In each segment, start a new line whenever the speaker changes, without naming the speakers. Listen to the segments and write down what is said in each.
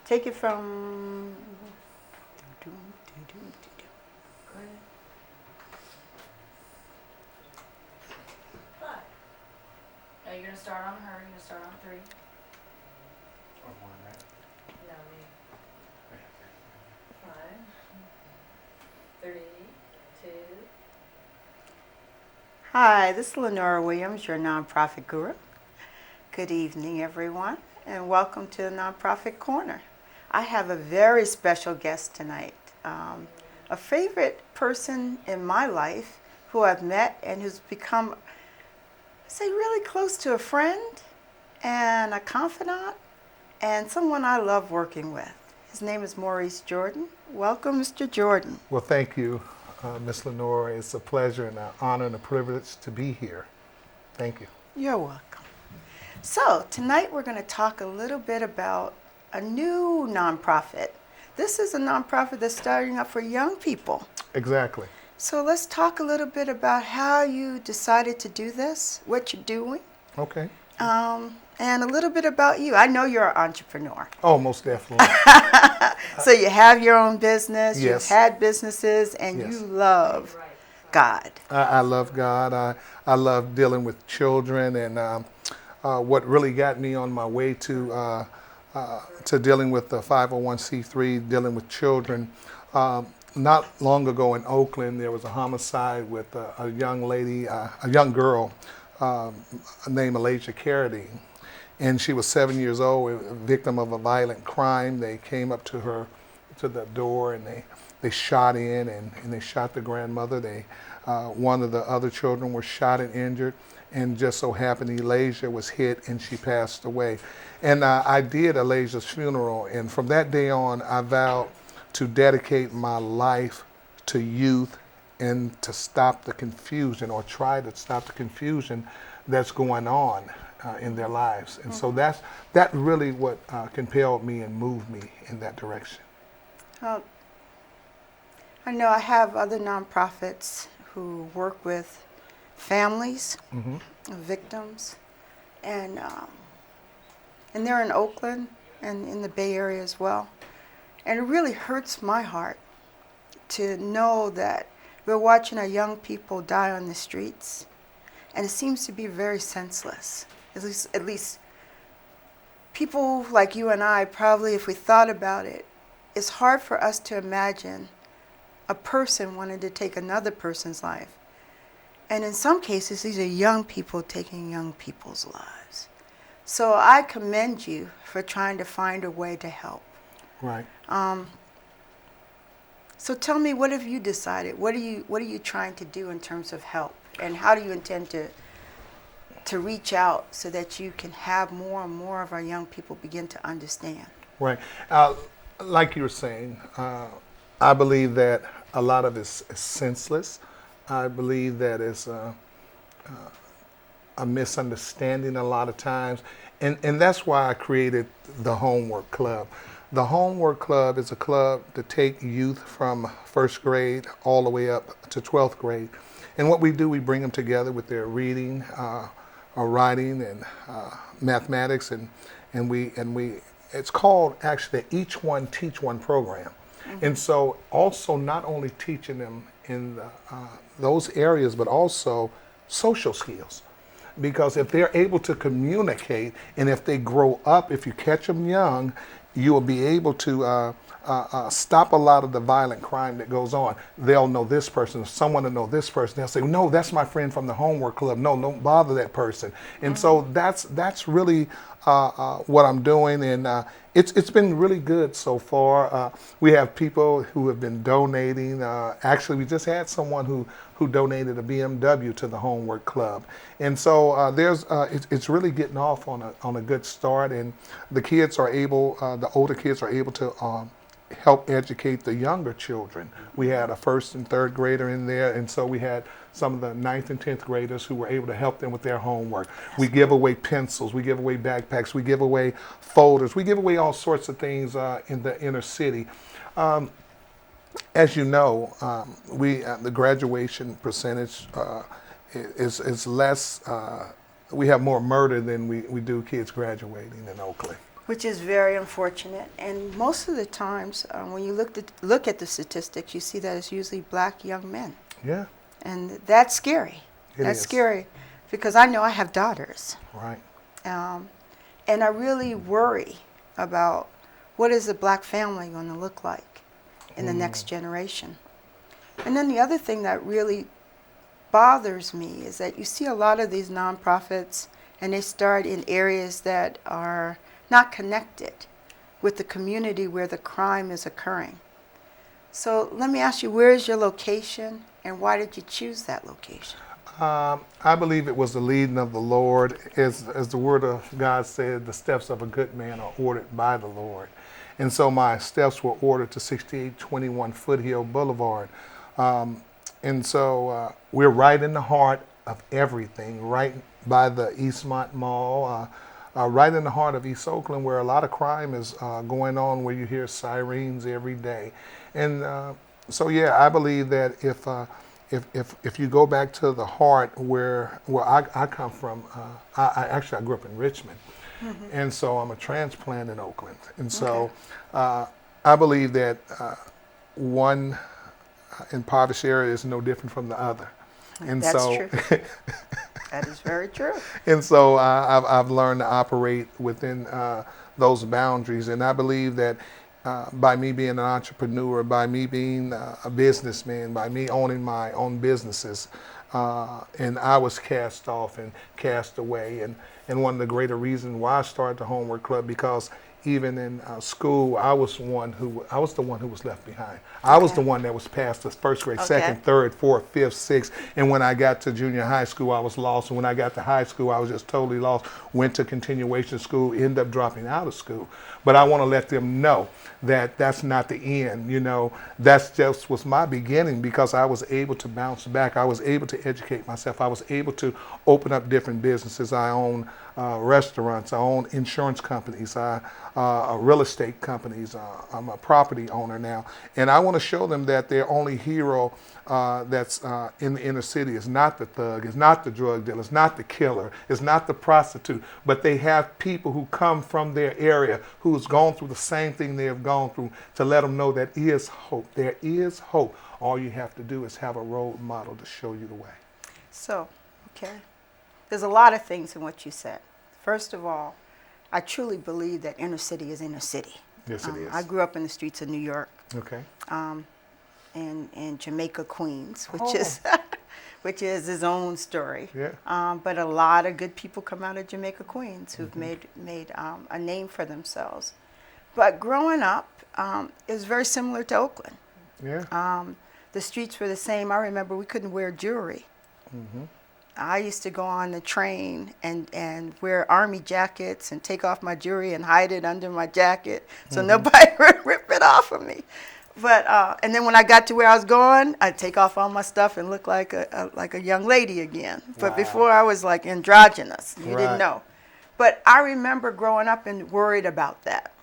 Take it from.
Go ahead. 5. Now you're gonna start on her. You're gonna start on 3.
Or one, right?
No, me.
Right.
5, 3, 2.
Hi, this is Lenora Williams, your nonprofit guru. Good evening, everyone, and welcome to the Nonprofit Corner. I have a very special guest tonight, a favorite person in my life who I've met and who's become, say, really close to a friend and a confidant and someone I love working with. His name is Maurice Jordan. Welcome, Mr. Jordan.
Well, thank you, Miss Lenore. It's a pleasure and an honor and a privilege to be here. Thank you.
You're welcome. So tonight we're going to talk a little bit about a new nonprofit. This is a nonprofit that's starting up for young people.
Exactly.
So let's talk a little bit about how you decided to do this, what you're doing,
Okay.
and a little bit about you. I know you're an entrepreneur.
Oh, most definitely.
So you have your own business, you've
Yes.
had businesses, and
Yes.
you love God.
I love God. I love dealing with children, and what really got me on my way to dealing with the 501c3, dealing with children. Not long ago in Oakland, there was a homicide with a young lady, a young girl named Malaysia Carradine. And she was 7 years old, a victim of a violent crime. They came up to her, to the door, and they shot in and they shot the grandmother. One of the other children were shot and injured, and just so happened Elijah was hit and she passed away. And I did Elijah's funeral, and from that day on, I vowed to dedicate my life to youth and to stop the confusion, or try to stop the confusion that's going on in their lives. And so that really what compelled me and moved me in that direction.
Well, I know I have other nonprofits who work with families of victims, and they're in Oakland and in the Bay Area as well. And it really hurts my heart to know that we're watching our young people die on the streets, and it seems to be very senseless. At least people like you and I, probably if we thought about it, it's hard for us to imagine a person wanting to take another person's life. And in some cases, these are young people taking young people's lives. So I commend you for trying to find a way to help.
Right.
So tell me, what have you decided? What are you trying to do in terms of help? And how do you intend to reach out so that you can have more and more of our young people begin to understand?
Right. Like you were saying, I believe that a lot of it is senseless. I believe that it's a misunderstanding a lot of times. And that's why I created the Homework Club. The Homework Club is a club to take youth from first grade all the way up to 12th grade. And what we do, we bring them together with their reading, or writing, and mathematics, and it's called actually the Each One Teach One program. And so also not only teaching them in those areas, but also social skills. Because if they're able to communicate, and if they grow up, if you catch them young, you will be able to stop a lot of the violent crime that goes on. They'll know this person, someone will know this person. They'll say, no, that's my friend from the Homework Club. No, don't bother that person. And so that's really what I'm doing, and it's been really good so far. We have people who have been donating. Actually, we just had someone who donated a BMW to the Homework Club, and so it's really getting off on a good start. And the kids are able, the older kids are able to help educate the younger children. We had a first and third grader in there, and so we had some of the 9th and 10th graders who were able to help them with their homework. We give away pencils, we give away backpacks, we give away folders, we give away all sorts of things in the inner city. As you know, the graduation percentage is less. We have more murder than we do kids graduating in Oakland.
which is very unfortunate. And most of the times, when you look at the statistics, you see that it's usually black young men.
Yeah,
And that's scary.
it
That's
is.
scary because I know I have daughters.
Right.
And I really worry about what is a black family going to look like in the next generation. And then the other thing that really bothers me is that you see a lot of these nonprofits and they start in areas that are not connected with the community where the crime is occurring. So let me ask you, where is your location and why did you choose that location?
I believe it was the leading of the Lord. As the word of God said, the steps of a good man are ordered by the Lord. And so my steps were ordered to 6821 Foothill Boulevard. And so we're right in the heart of everything, right by the Eastmont Mall, right in the heart of East Oakland, where a lot of crime is going on, where you hear sirens every day. And so, yeah, I believe that if you go back to the heart where I come from, I grew up in Richmond, and so I'm a transplant in Oakland. And so I believe that one impoverished area is no different from the other. And
That's
so,
true. That is very true.
and so I've learned to operate within those boundaries. And I believe that by me being an entrepreneur, by me being a businessman, by me owning my own businesses, and I was cast off and cast away. And one of the greater reasons why I started the Homework Club, because even in school, I was the one who was left behind. I was the one that was passed the first grade, second, third, fourth, fifth, sixth. And when I got to junior high school, I was lost. And when I got to high school, I was just totally lost. Went to continuation school, ended up dropping out of school. But I want to let them know that that's not the end. You know, that's just was my beginning, because I was able to bounce back. I was able to educate myself. I was able to open up different businesses. I own restaurants. I own insurance companies. Real estate companies. I'm a property owner now, and I want to show them that their only hero that's in the inner city is not the thug, is not the drug dealer, is not the killer, is not the prostitute, but they have people who come from their area who's gone through the same thing they have gone through, to let them know that is hope. There is hope. All you have to do is have a role model to show you the way.
So, there's a lot of things in what you said. First of all, I truly believe that inner city is inner city.
Yes, it is.
I grew up in the streets of New York.
Okay.
In Jamaica, Queens, which is his own story.
Yeah.
But a lot of good people come out of Jamaica, Queens, who've made a name for themselves. But growing up, it was very similar to Oakland.
Yeah.
The streets were the same. I remember we couldn't wear jewelry. I used to go on the train and wear army jackets and take off my jewelry and hide it under my jacket so nobody would rip it off of me. But and then when I got to where I was going, I'd take off all my stuff and look like a young lady again. But before I was like androgynous. You didn't know. But I remember growing up and worried about that,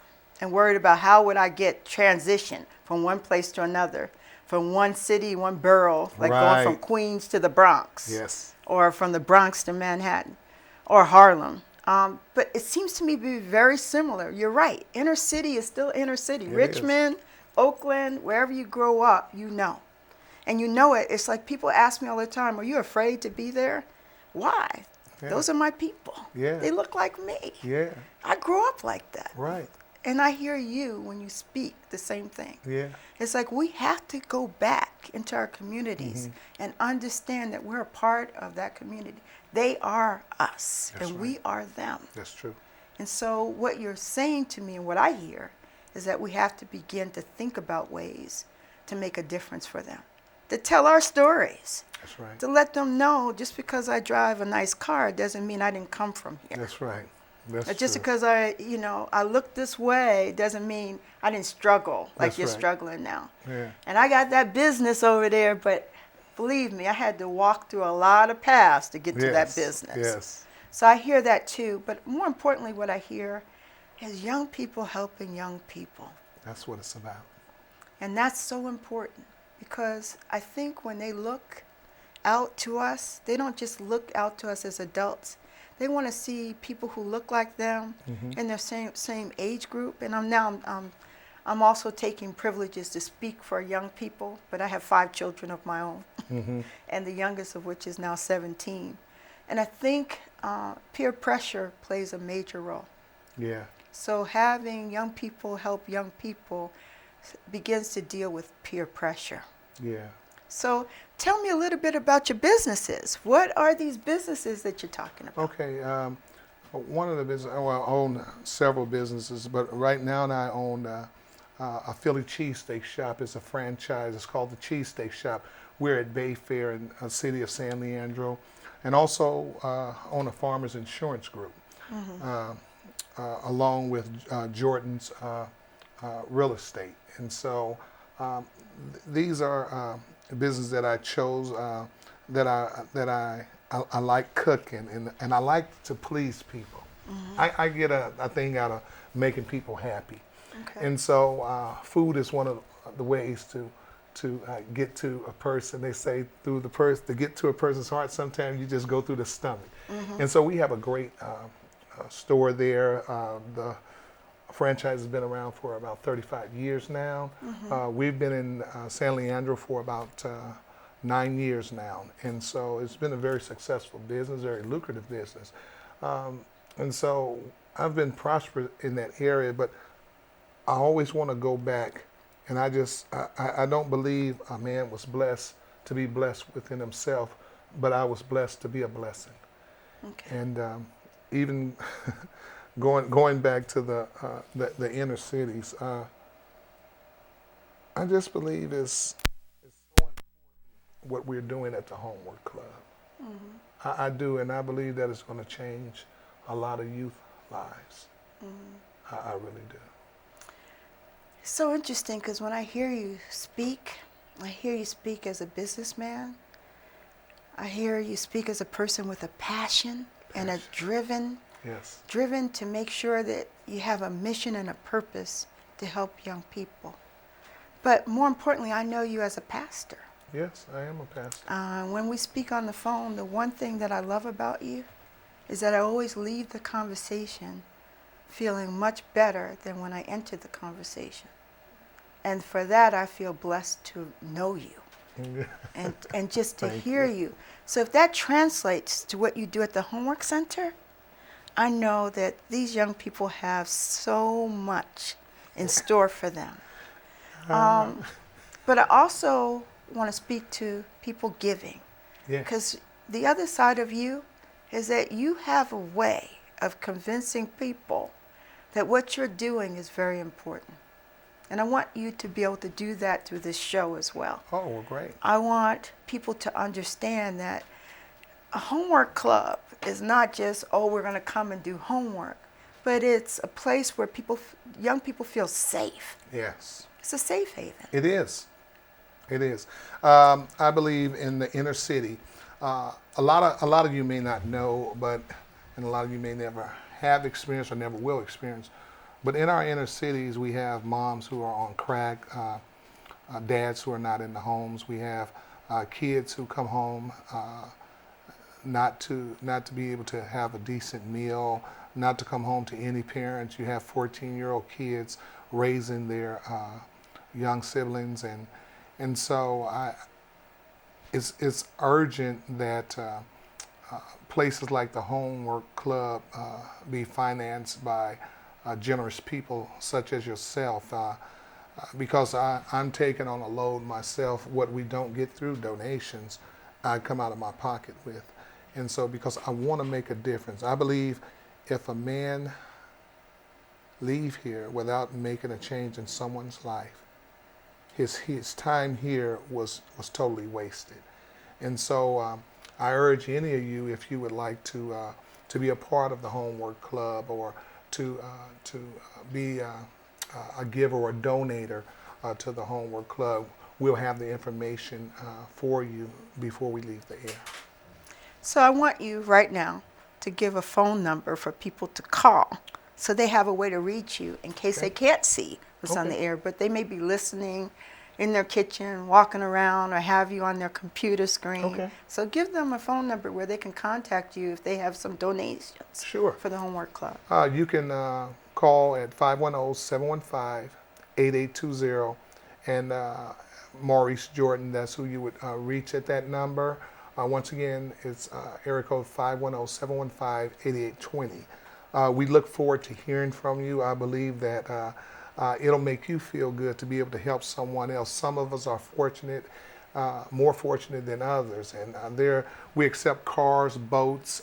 and worried about how would I get transition from one place to another, from one city, one borough, like going from Queens to the Bronx.
Yes.
Or from the Bronx to Manhattan or Harlem. But it seems to me to be very similar. You're right. Inner city is still inner city. Richmond, Oakland, wherever you grow up, you know. And you know it. It's like people ask me all the time, are you afraid to be there? Why? Yeah. Those are my people.
Yeah.
They look like me.
Yeah.
I grew up like that.
Right.
And I hear you when you speak the same thing.
Yeah.
It's like we have to go back into our communities and understand that we're a part of that community. They are us, and we are them.
That's true.
And so what you're saying to me and what I hear is that we have to begin to think about ways to make a difference for them, to tell our stories.
That's right.
To let them know just because I drive a nice car doesn't mean I didn't come from here.
That's right. That's
just
true.
because I look this way doesn't mean I didn't struggle like you're struggling now.
Yeah.
And I got that business over there, but believe me, I had to walk through a lot of paths to get to that business.
Yes.
So I hear that too, but more importantly, what I hear is young people helping young people.
That's what it's about.
And that's so important, because I think when they look out to us, they don't just look out to us as adults. They want to see people who look like them in their same age group. And I'm also taking privileges to speak for young people, but I have 5 children of my own, and the youngest of which is now 17. And I think peer pressure plays a major role.
Yeah.
So having young people help young people begins to deal with peer pressure.
Yeah.
So tell me a little bit about your businesses. What are these businesses that you're talking about?
Okay. One of the business, well, I own several businesses, but right now I own a Philly cheesesteak shop. It's a franchise. It's called the Cheesesteak Shop. We're at Bayfair in the city of San Leandro, and also own a farmers insurance group, along with Jordan's real estate. And so these are businesses that I chose, that I like cooking, and I like to please people. I get a thing out of making people happy.
Okay.
And so food is one of the ways to get to a person. They say through the to get to a person's heart, sometimes you just go through the stomach. And so we have a great store there. The franchise has been around for about 35 years now. We've been in San Leandro for about 9 years now. And so it's been a very successful business, very lucrative business. And so I've been prosperous in that area, but I always want to go back. And I don't believe a man was blessed to be blessed within himself, but I was blessed to be a blessing.
Okay.
And even going back to the inner cities, I just believe it's so important what we're doing at the Homework Club. I do, and I believe that it's going to change a lot of youth lives. I really do.
So interesting, because when I hear you speak as a businessman. I hear you speak as a person with a passion and a driven to make sure that you have a mission and a purpose to help young people. But more importantly, I know you as a pastor.
Yes, I am a pastor.
When we speak on the phone, the one thing that I love about you is that I always leave the conversation feeling much better than when I entered the conversation. And for that, I feel blessed to know you and just to hear you. So if that translates to what you do at the Homework Center, I know that these young people have so much in store for them. But I also want to speak to people giving. Because the other side of you is that you have a way of convincing people that what you're doing is very important. And I want you to be able to do that through this show as well.
Oh, well, great.
I want people to understand that a homework club is not just, oh, we're going to come and do homework, but it's a place where young people feel safe.
Yes.
It's a safe haven.
It is. It is. I believe in the inner city. A lot of you may not know, and a lot of you may never have experienced or never will experience. But in our inner cities, we have moms who are on crack, dads who are not in the homes. We have kids who come home not to be able to have a decent meal, not to come home to any parents. You have 14-year-old kids raising their young siblings, and so it's urgent that places like the Homework Club be financed by generous people such as yourself, because I'm taking on a load myself. What we don't get through donations, I come out of my pocket with. And so because I want to make a difference, I believe if a man leave here without making a change in someone's life, his time here was totally wasted. And so I urge any of you, if you would like to be a part of the Homework Club, or to be a giver or a donator to the Homework Club, we'll have the information for you before we leave the air.
So I want you right now to give a phone number for people to call so they have a way to reach you in case they can't see what's on the air, but they may be listening in their kitchen, walking around, or have you on their computer screen.
Okay.
So give them a phone number where they can contact you if they have some donations
Sure.
for the Homework Club.
You can call at 510-715-8820, and Maurice Jordan, that's who you would reach at that number. Once again, it's area code 510-715-8820. We look forward to hearing from you. I believe that it'll make you feel good to be able to help someone else. Some of us are fortunate, more fortunate than others, and we accept cars, boats,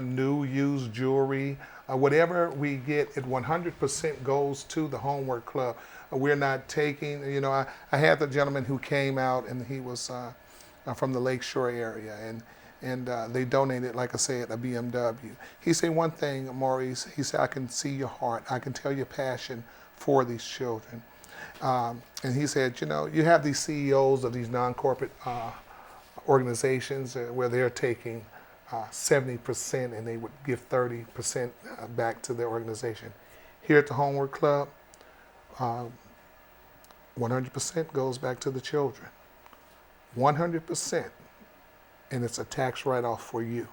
new, used jewelry, whatever we get. It 100% goes to the Homework Club. We're not taking. I had the gentleman who came out, and he was from the Lakeshore area, and they donated, like I said, a BMW. He said one thing, Maurice. He said, "I can see your heart. I can tell your passion for these children." And he said, you have these CEOs of these non-corporate organizations where they're taking 70% and they would give 30% back to their organization. Here at the Homework Club, 100% goes back to the children. 100%. And it's a tax write-off for you.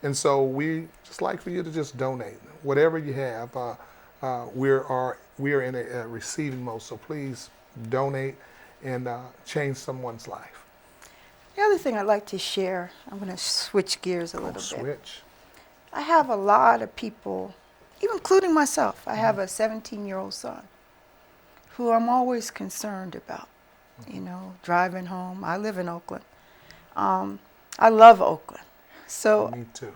And so we just like for you to just donate. Whatever you have, we are in a receiving mode, so please donate and change someone's life.
The other thing I'd like to share, I'm going to switch gears a little bit.
Switch.
I have a lot of people, even including myself. I have a 17-year-old son who I'm always concerned about, driving home. I live in Oakland. I love Oakland. So
Me too.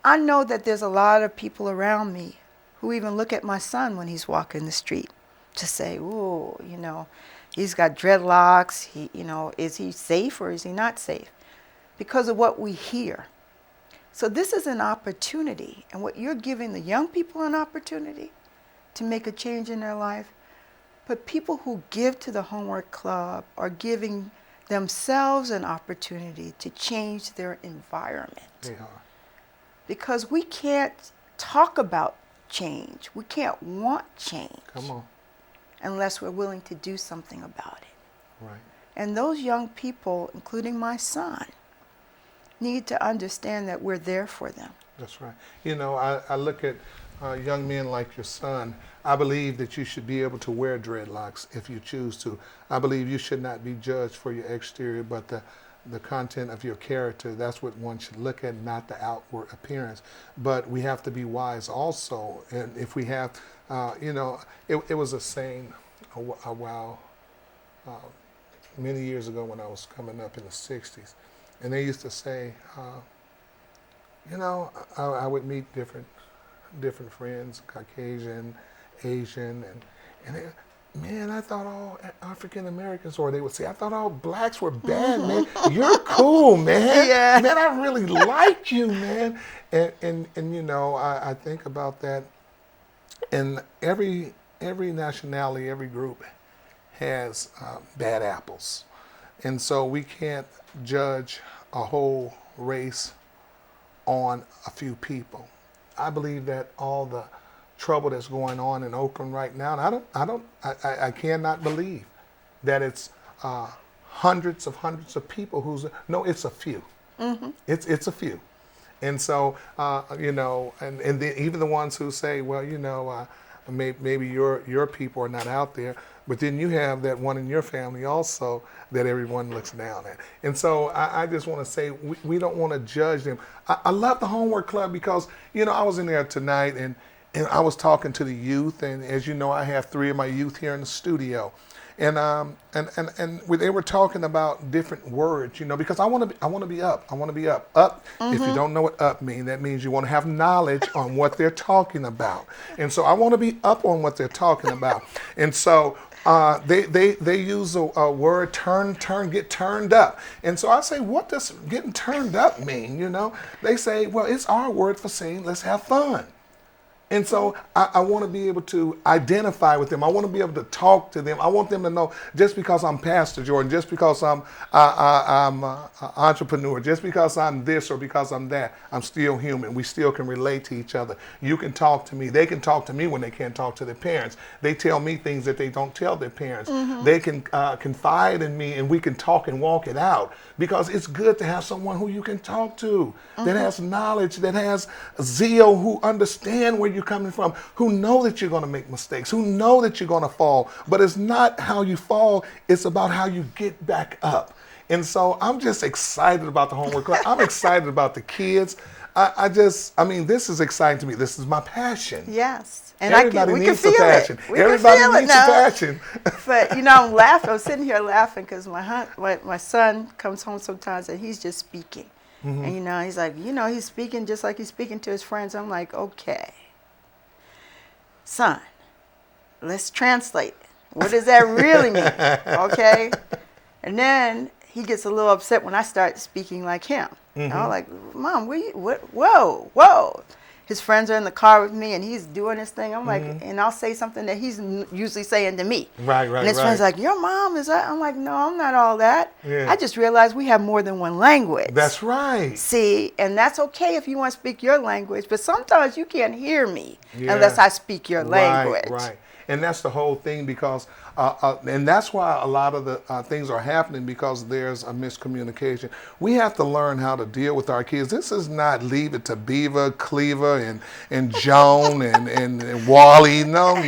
I know that there's a lot of people around me who even look at my son when he's walking the street to say, "Ooh, he's got dreadlocks. Is he safe or is he not safe?" Because of what we hear. So this is an opportunity, and what you're giving the young people an opportunity to make a change in their life. But people who give to the Homework Club are giving themselves an opportunity to change their environment.
They are.
Because we can't talk about change. We can't want change.
Come on.
Unless we're willing to do something about it.
Right.
And those young people, including my son, need to understand that we're there for them.
That's right. I look at young men like your son. I believe that you should be able to wear dreadlocks if you choose to. I believe you should not be judged for your exterior, but the content of your character. That's what one should look at, not the outward appearance. But we have to be wise also. And if we have, it was a saying a while, many years ago when I was coming up in the 60s. And they used to say, I would meet different friends, Caucasian, Asian, and they, man, I thought all African Americans, or they would say, I thought all blacks were bad, man. You're cool, man.
Yeah.
Man, I really like you, man. And I think about that. And every nationality, every group has bad apples. And so we can't judge a whole race on a few people. I believe that all the trouble that's going on in Oakland right now, and I cannot believe that it's hundreds of people it's a few. Mm-hmm. It's a few. And so, and even the ones who say, well, maybe your people are not out there, but then you have that one in your family also that everyone looks down at. And so I just want to say we don't want to judge them. I love the Homework Club because, I was in there tonight and I was talking to the youth, and as you know, I have 3 of my youth here in the studio. And they were talking about different words, because I want to be up. I want to be up. Up. Mm-hmm. If you don't know what up means, that means you want to have knowledge on what they're talking about. And so I want to be up on what they're talking about. And so they use a word, get turned up. And so I say, what does getting turned up mean? They say, well, it's our word for saying let's have fun. And so I want to be able to identify with them. I want to be able to talk to them. I want them to know just because I'm Pastor Jordan, just because I'm an entrepreneur, just because I'm this or because I'm that, I'm still human. We still can relate to each other. You can talk to me. They can talk to me when they can't talk to their parents. They tell me things that they don't tell their parents. They can confide in me, and we can talk and walk it out, because it's good to have someone who you can talk to that has knowledge, that has zeal, who understand where you're coming from, who know that you're going to make mistakes, who know that you're going to fall. But it's not how you fall, it's about how you get back up. And so I'm just excited about the Homework Club. I'm excited about the kids. I mean, this is exciting to me. This is my passion.
Yes. And
Everybody
we
needs
can
a
feel
passion.
it. We
Everybody
can feel
needs
it
a
now.
passion.
But, you know, I'm laughing. I'm sitting here laughing because my son comes home sometimes and he's just speaking. And, you know, he's like, you know, he's speaking just like he's speaking to his friends. I'm like, okay, son, let's translate it. What does that really mean? Okay? And then he gets a little upset when I start speaking like him. And I'm like, Mom, whoa. His friends are in the car with me, and he's doing his thing. I'm like, and I'll say something that he's usually saying to me.
Right.
And his friends are like, your mom is that? I'm like, no, I'm not all that.
Yeah.
I just realized we have more than one language.
That's right.
See, and that's okay if you want to speak your language, but sometimes you can't hear me
Yeah.
unless I speak your language.
Right. And that's the whole thing, because, and that's why a lot of the things are happening, because there's a miscommunication. We have to learn how to deal with our kids. This is not leave it to Beaver, Cleaver, and Joan and Wally. No.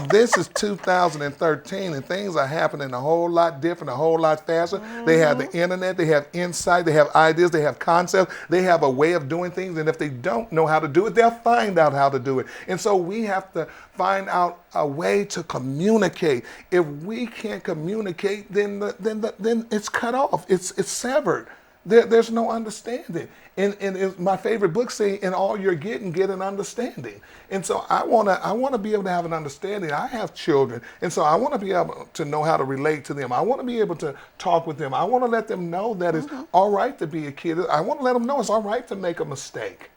This is 2013, and things are happening a whole lot different, a whole lot faster. They have the internet, they have insight, they have ideas, they have concepts, they have a way of doing things, and if they don't know how to do it, they'll find out how to do it. And so we have to find out a way to communicate. If we can't communicate, then it's cut off. It's severed. There's no understanding. And my favorite book saying, "In all you're getting, get an understanding." And so I wanna be able to have an understanding. I have children, and so I want to be able to know how to relate to them. I want to be able to talk with them. I want to let them know that it's all right to be a kid. I want to let them know it's all right to make a mistake,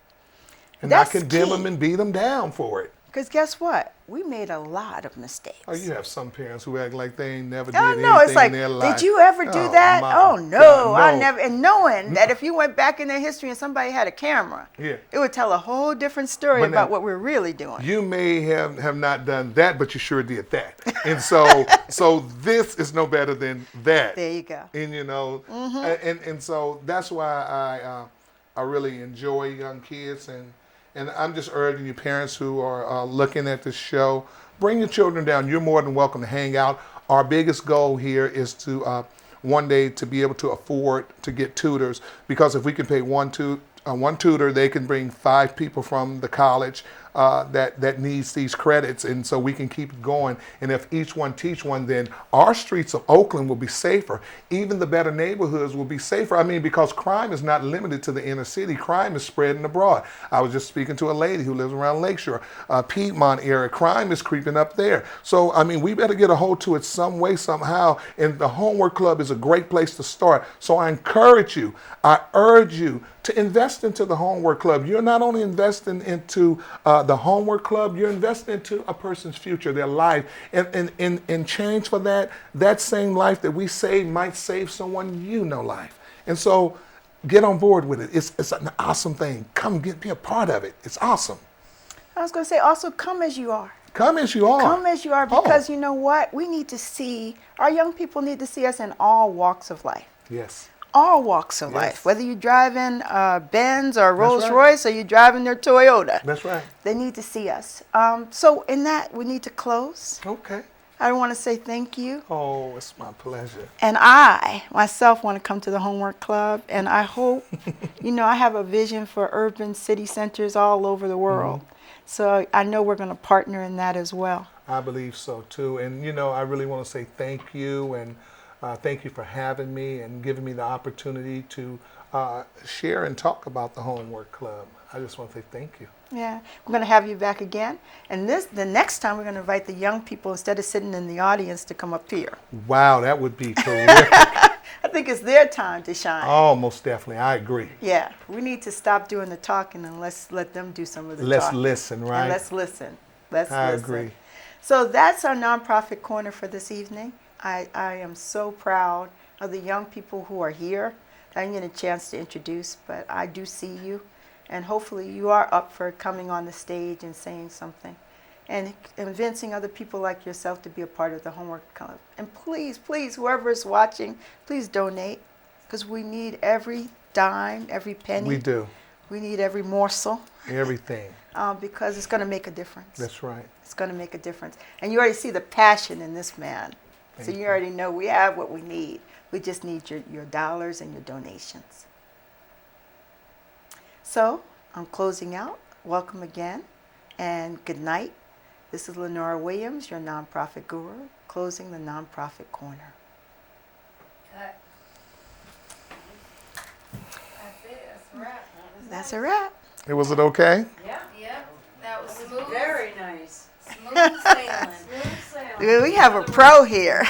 and
That's
not condemn
key.
them and beat them down for it.
Because guess what? We made a lot of mistakes.
Oh, you have some parents who act like they ain't never did
Oh,
anything
no, it's like,
in their life.
did you ever do
Oh,
that?
my
Oh, no,
God,
I
no.
never. And knowing that if you went back in their history and somebody had a camera,
Yeah.
it would tell a whole different story
But now,
about what we're really doing.
You may have not done that, but you sure did that. And so this is no better than that.
There you go.
And you know, and so that's why I really enjoy young kids, and I'm just urging you parents who are looking at this show, bring your children down. You're more than welcome to hang out. Our biggest goal here is to one day to be able to afford to get tutors, because if we can pay one tutor, they can bring 5 people from the college that needs these credits, and so we can keep going. And if each one teach one, then our streets of Oakland will be safer. Even the better neighborhoods will be safer. I mean, because crime is not limited to the inner city. Crime is spreading abroad. I was just speaking to a lady who lives around Lakeshore, Piedmont area. Crime is creeping up there. So, I mean, we better get a hold to it some way, somehow. And the Homework Club is a great place to start. So I encourage you, I urge you to invest into the Homework Club. You're not only investing into the Homework Club, you're investing into a person's future, their life. And in change for that same life that we save might save someone life. And so get on board with it. It's an awesome thing. Come be a part of it. It's awesome.
I was going to say, also, come as you are.
Come as you are.
Come as you are, because you know what? We need to see, our young people need to see us in all walks of life.
Yes.
All walks of
Yes.
life, whether you're driving Benz or Rolls
right.
Royce or you're driving their Toyota.
That's right.
They need to see us. So in that, we need to close.
Okay.
I want to say thank you.
Oh, it's my pleasure.
And I, myself, want to come to the Homework Club. And I hope, you know, I have a vision for urban city centers all over the world. So I know we're going to partner in that as well.
I believe so, too. And, you know, I really want to say thank you, and thank you for having me and giving me the opportunity to share and talk about the Homework Club. I just want to say thank you.
Yeah, we're going to have you back again. And the next time we're going to invite the young people, instead of sitting in the audience, to come up here.
Wow, that would be terrific.
I think think it's their time to shine.
Oh, most definitely. I agree.
Yeah, we need to stop doing the talking and let's let them do some of the
Let's
talking.
listen,
And
right?
let's listen. Let's
I
listen.
agree.
So that's our nonprofit corner for this evening. I am so proud of the young people who are here. I didn't get a chance to introduce, but I do see you. And hopefully you are up for coming on the stage and saying something. And convincing other people like yourself to be a part of the homework club. And please, please, whoever is watching, please donate. Because we need every dime, every penny.
We do.
We need every morsel.
Everything.
Because it's going to make a difference.
That's right.
It's going to make a difference. And you already see the passion in this man. So
Thank
you
you.
already know we have what we need. We just need your dollars and your donations. So I'm closing out. Welcome again. And good night. This is Lenora Williams, your nonprofit guru, closing the Nonprofit Corner.
Cut. That's it. That's a wrap.
That's a wrap.
Was it okay?
Yep. That was smooth.
Very nice.
Smooth sailing.
Smooth sailing.
We have a pro here.